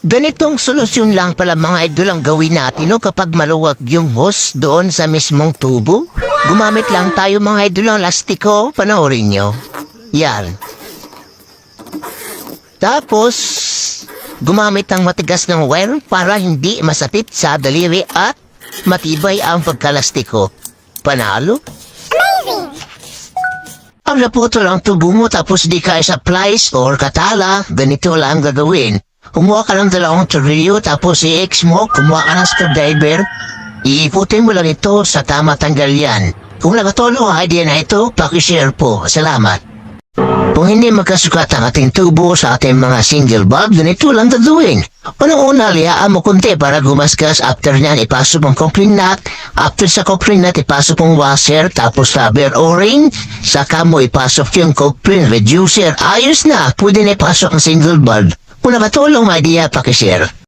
Ganitong solusyon lang pala mga idol ang gawin natin no, kapag maluwag yung hose doon sa mismong tubo. Gumamit lang tayo mga idol ng lastiko, panoorin nyo. Yan. Tapos, gumamit ng matigas ng wire para hindi masapit sa daliri at matibay ang pagkalastiko. Panalo? Ang naputol ang tubo mo tapos di ka sa plies or katala, ganito lang gagawin. Kumuha ka ng 2 tornilyo tapos i-X mo, kumuha ka ng screwdriver, iiputin mo lang ito sa tama tanggal yan. Kung nakatulong ang idea na ito, pakishare po. Salamat. Kung hindi magkasukat ang ating tubo sa ating mga single bulb, ganito lang gagawin. Unang-una, liyaan mo kunti para gumasgas. After nyan, ipasok mong coupling nut. After sa coupling nut, ipasok mong washer, tapos rubber o-ring. Saka mo ipasok yung coupling reducer. Ayos na, pwede na ipasok ang single bulb. Kung nakatulong ang idea, pakishare.